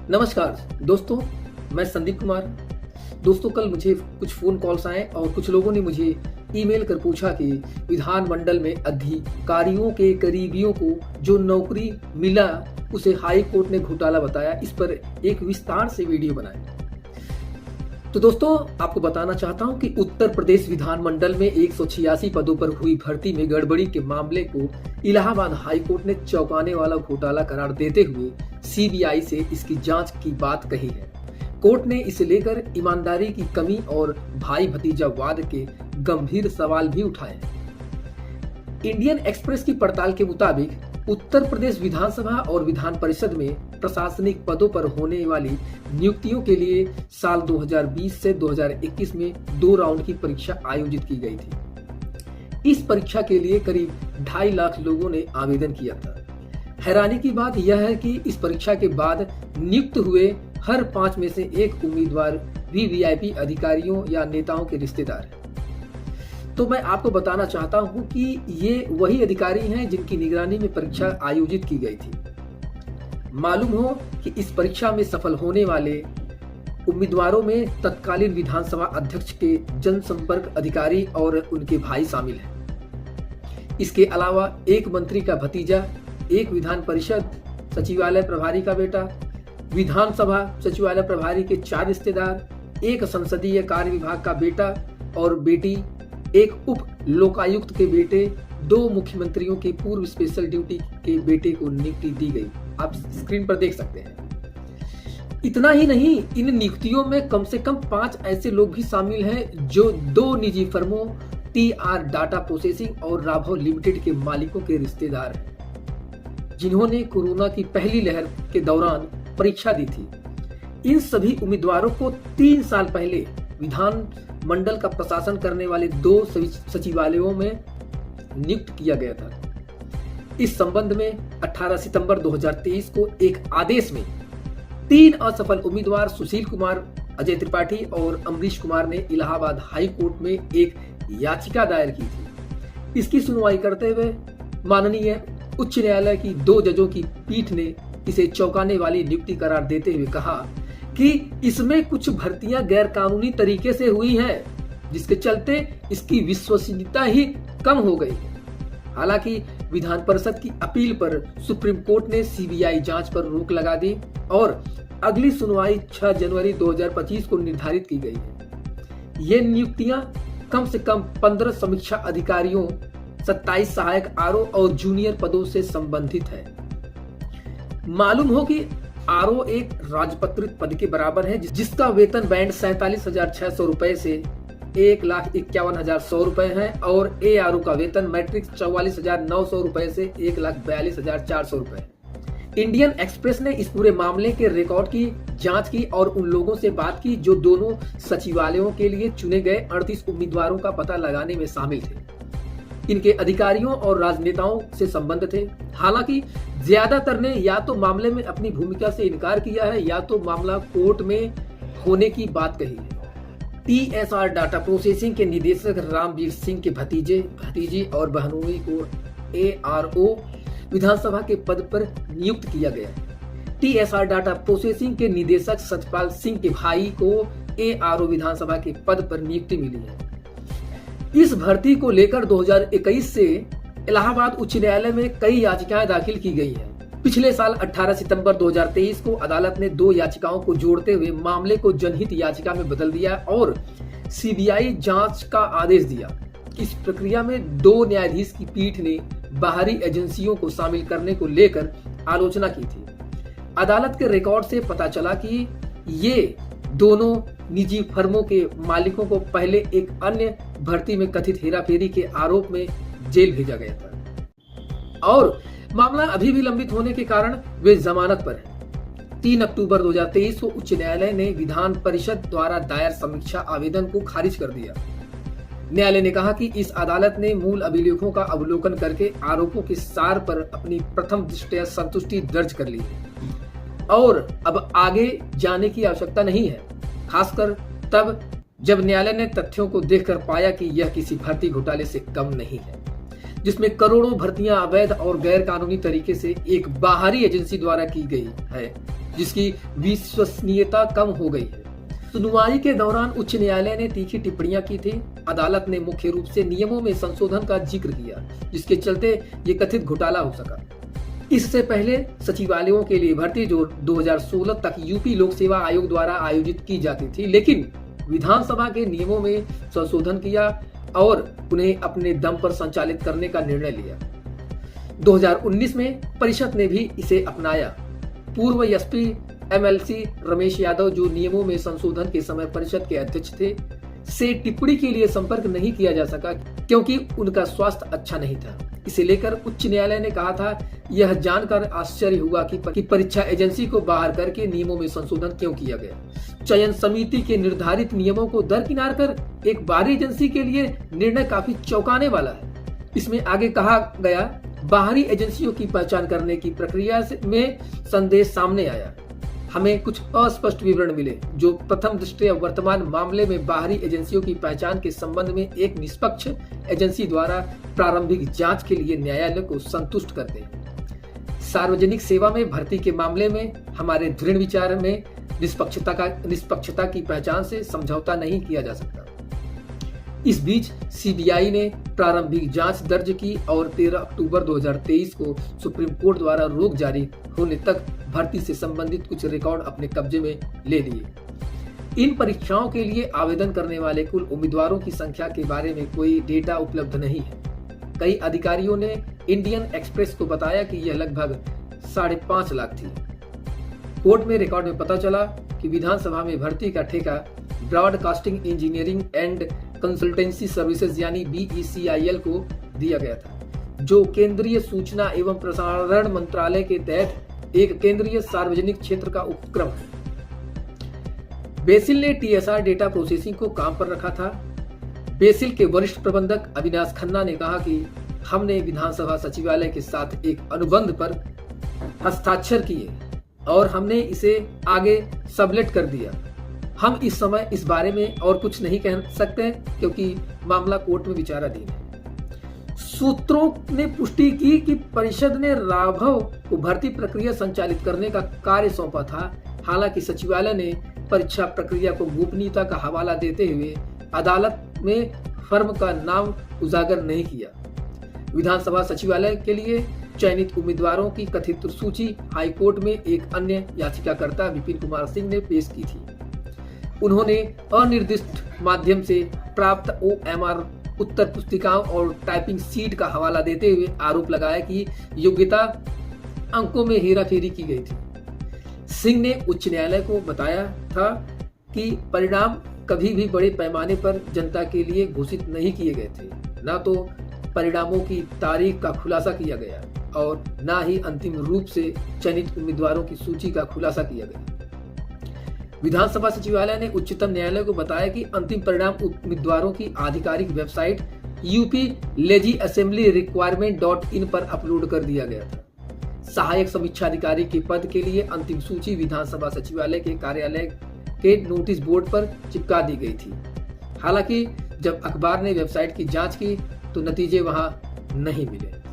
नमस्कार दोस्तों, मैं संदीप कुमार। दोस्तों, कल मुझे कुछ फ़ोन कॉल्स आए और कुछ लोगों ने मुझे ईमेल कर पूछा कि विधानमंडल में अधिकारियों के करीबियों को जो नौकरी मिला उसे हाई कोर्ट ने घोटाला बताया। इस पर एक विस्तार से वीडियो बनाया। तो दोस्तों, आपको बताना चाहता हूं कि उत्तर प्रदेश विधानमंडल में 186 पदों पर हुई भर्ती में गड़बड़ी के मामले को इलाहाबाद हाई कोर्ट ने चौंकाने वाला घोटाला करार देते हुए सीबीआई से इसकी जांच की बात कही है। कोर्ट ने इसे लेकर ईमानदारी की कमी और भाई भतीजावाद के गंभीर सवाल भी उठाए। इंडियन एक्सप्रेस की पड़ताल के मुताबिक उत्तर प्रदेश विधानसभा और विधान परिषद में प्रशासनिक पदों पर होने वाली नियुक्तियों के लिए साल 2020 से 2021 में 2 राउंड की परीक्षा आयोजित की गई थी। इस परीक्षा के लिए करीब 2.5 लाख लोगों ने आवेदन किया था। हैरानी की बात यह है कि इस परीक्षा के बाद नियुक्त हुए हर 5 में से 1 उम्मीदवार वीवीआईपी अधिकारियों या नेताओं के रिश्तेदार हैं। तो मैं आपको बताना चाहता हूं कि ये वही अधिकारी हैं जिनकी निगरानी में परीक्षा आयोजित की गई थी। मालूम हो कि इस परीक्षा में सफल होने वाले उम्मीदवारों में तत्कालीन विधानसभा अध्यक्ष के जनसंपर्क अधिकारी और उनके भाई शामिल हैं। इसके अलावा एक मंत्री का भतीजा, एक विधान परिषद सचिवालय प्रभारी का बेटा, विधानसभा सचिवालय प्रभारी के 4 रिश्तेदार, एक संसदीय कार्य विभाग का बेटा और बेटी, एक उप लोकायुक्त के बेटे, 2 मुख्यमंत्रियों के पूर्व स्पेशल ड्यूटी के बेटे को नियुक्ति दी गई। आप स्क्रीन पर देख सकते हैं। इतना ही नहीं, इन नियुक्तियों में कम से कम 5 ऐसे लोग भी शामिल हैं जो 2 निजी फर्मों TR डाटा प्रोसेसिंग और राघव लिमिटेड के मालिकों के रिश्तेदार हैं, जिन्होंने कोरोना की पहली लहर के दौरान परीक्षा दी थी। इन सभी उम्मीदवारों को 3 साल पहले विधान मंडल का प्रशासन करने वाले 2 सचिवालयों में नियुक्त किया गया था। इस संबंध में 18 सितंबर 2023 को एक आदेश में 3 असफल उम्मीदवार सुशील कुमार, अजय त्रिपाठी और अमरीश कुमार ने इलाहाबाद हाई कोर्ट में एक याचिका दायर की थी। इसकी सुनवाई करते हुए माननीय उच्च न्यायालय की 2 जजों की पीठ ने इसे चौंकाने वाली नियुक्ति करार देते हुए कहा कि इसमें कुछ भर्तियां गैर कानूनी तरीके से हुई हैं, जिसके चलते इसकी विश्वसनीयता ही कम हो गई। हालांकि विधान परिषद की अपील पर सुप्रीम कोर्ट ने सीबीआई जांच पर रोक लगा दी और अगली सुनवाई 6 जनवरी 2025 को निर्धारित की गई है। ये नियुक्तियां कम से कम 15 समीक्षा अधिकारियों, 27 सहायक आरओ और जूनियर पदों से संबंधित है। मालूम हो कि आरओ एक राजपत्रित पद के बराबर है, जिसका वेतन बैंड 47,600 रुपए से 1,51,100 रुपए है और ARO का वेतन मैट्रिक्स 44,900 रुपए से 1,42,400 रुपए है। इंडियन एक्सप्रेस ने इस पूरे मामले के रिकॉर्ड की जांच की और उन लोगों से बात की जो दोनों सचिवालयों के लिए चुने गए 38 उम्मीदवारों का पता लगाने में शामिल थे। इनके अधिकारियों और राजनेताओं से संबंध थे। हालांकि ज्यादातर ने या तो मामले में अपनी भूमिका से इनकार किया है या तो मामला कोर्ट में होने की बात कही है। TSR डाटा प्रोसेसिंग के निदेशक रामवीर सिंह के भतीजी और बहनोई को ARO विधानसभा के पद पर नियुक्त किया गया है। TSR डाटा प्रोसेसिंग के निदेशक सतपाल सिंह के भाई को ARO विधानसभा के पद पर नियुक्ति मिली है। इस भर्ती को लेकर 2021 से इलाहाबाद उच्च न्यायालय में कई याचिकाएं दाखिल की गई हैं। पिछले साल 18 सितंबर 2023 को अदालत ने 2 याचिकाओं को जोड़ते हुए मामले को जनहित याचिका में बदल दिया और सीबीआई जांच का आदेश दिया। इस प्रक्रिया में 2 न्यायाधीश की पीठ ने बाहरी एजेंसियों को शामिल करने को लेकर आलोचना की थी। अदालत के रिकॉर्ड से पता चला कि ये दोनों निजी फर्मों के मालिकों को पहले एक अन्य भर्ती में कथित हेराफेरी के आरोप में जेल भेजा गया था और मामला अभी भी लंबित होने के कारण वे जमानत पर हैं। 3 अक्टूबर 2023 को उच्च न्यायालय ने विधान परिषद द्वारा दायर समीक्षा आवेदन को खारिज कर दिया। न्यायालय ने कहा कि इस अदालत ने मूल अभिलेखों का अवलोकन करके आरोपों के सार पर अपनी प्रथम दृष्टया संतुष्टि दर्ज कर ली है और अब आगे जाने की आवश्यकता नहीं है, खासकर तब जब न्यायालय ने तथ्यों को देखकर पाया कि यह किसी भर्ती घोटाले से कम नहीं है, जिसमें करोड़ों भर्तियां अवैध और गैर कानूनी तरीके से एक बाहरी एजेंसी द्वारा की गई है। जिसकी विश्वसनीयता कम हो गई है। सुनवाई के दौरान उच्च न्यायालय ने तीखी टिप्पणियां की थी। अदालत ने मुख्य रूप से नियमों में संशोधन का जिक्र किया, जिसके चलते ये कथित घोटाला हो सका। इससे पहले सचिवालयों के लिए भर्ती जो 2016 तक यूपी लोक सेवा आयोग द्वारा आयोजित की जाती थी, लेकिन विधानसभा के नियमों में संशोधन किया और उन्हें अपने दम पर संचालित करने का निर्णय लिया। 2019 में परिषद ने भी इसे अपनाया। पूर्व एसपी एमएलसी रमेश यादव, जो नियमों में संशोधन के समय परिषद के अध्यक्ष थे, से टिप्पणी के लिए संपर्क नहीं किया जा सका क्योंकि उनका स्वास्थ्य अच्छा नहीं था। इसे लेकर उच्च न्यायालय ने कहा था, यह जानकर आश्चर्य हुआ कि परीक्षा एजेंसी को बाहर करके नियमों में संशोधन क्यों किया गया। चयन समिति के निर्धारित नियमों को दरकिनार कर एक बाहरी एजेंसी के लिए निर्णय काफी चौंकाने वाला है। इसमें आगे कहा गया, बाहरी एजेंसियों की पहचान करने की प्रक्रिया में संदेश सामने आया। हमें कुछ अस्पष्ट विवरण मिले जो प्रथम दृष्टया वर्तमान मामले में बाहरी एजेंसियों की पहचान के संबंध में एक निष्पक्ष एजेंसी द्वारा प्रारंभिक जांच के लिए न्यायालय को संतुष्ट करते हैं। सार्वजनिक सेवा में भर्ती के मामले में हमारे दृढ़ विचार में निष्पक्षता की पहचान से समझौता नहीं किया जा सकता। इस बीच सीबीआई ने प्रारंभिक जांच दर्ज की और 13 अक्टूबर 2023 को सुप्रीम कोर्ट द्वारा रोक जारी होने तक भर्ती से संबंधित कुछ रिकॉर्ड अपने कब्जे में ले लिए। इन परीक्षाओं के लिए आवेदन करने वाले कुल उम्मीदवारों की संख्या के बारे में कोई डेटा उपलब्ध नहीं है। कई अधिकारियों ने इंडियन एक्सप्रेस को बताया कि यह लगभग 5.5 लाख थी। कोर्ट में रिकॉर्ड में पता चला कि विधानसभा में भर्ती का ठेका broadcasting engineering and consultancy services यानी BECIL को दिया गया था, जो केंद्रीय सूचना एवं प्रसारण मंत्रालय के तहत एक केंद्रीय सार्वजनिक क्षेत्र का उपक्रम है। बेसिल ने TSR डेटा प्रोसेसिंग को काम पर रखा था। बेसिल के वरिष्ठ प्रबंधक अविनाश खन्ना ने कहा कि हमने विधानसभा सचिवालय के साथ एक अनुबंध पर हस्ताक्षर किए और हमने इसे आगे सबलेट कर दिया। हम इस समय इस बारे में और कुछ नहीं कह सकते क्योंकि मामला कोर्ट में विचाराधीन है। सूत्रों ने पुष्टि की कि परिषद ने राघव को भर्ती प्रक्रिया संचालित करने का कार्य सौंपा था। हालांकि सचिवालय ने परीक्षा प्रक्रिया को गोपनीयता का हवाला देते हुए अदालत में फर्म का नाम उजागर नहीं किया। विधानसभा सचिवालय के लिए चयनित उम्मीदवारों की कथित सूची हाईकोर्ट में एक अन्य याचिकाकर्ता विपिन कुमार सिंह ने पेश की थी। उन्होंने अनिर्दिष्ट माध्यम से प्राप्त OMR उत्तर पुस्तिकाओं और टाइपिंग सीट का हवाला देते हुए आरोप लगाया कि योग्यता अंकों में हेराफेरी की गई थी। सिंह ने उच्च न्यायालय को बताया था कि परिणाम कभी भी बड़े पैमाने पर जनता के लिए घोषित नहीं किए गए थे, न तो परिणामों की तारीख का खुलासा किया गया और न ही अंतिम रूप से चयनित उम्मीदवारों की सूची का खुलासा किया गया। विधानसभा सचिवालय ने उच्चतम न्यायालय को बताया कि अंतिम परिणाम उम्मीदवारों की आधिकारिक वेबसाइट uplegislassemblyrequirement.in पर अपलोड कर दिया गया था। सहायक समीक्षा अधिकारी के पद के लिए अंतिम सूची विधानसभा सचिवालय के कार्यालय के नोटिस बोर्ड पर चिपका दी गई थी। हालांकि जब अखबार ने वेबसाइट की जांच की तो नतीजे वहां नहीं मिले।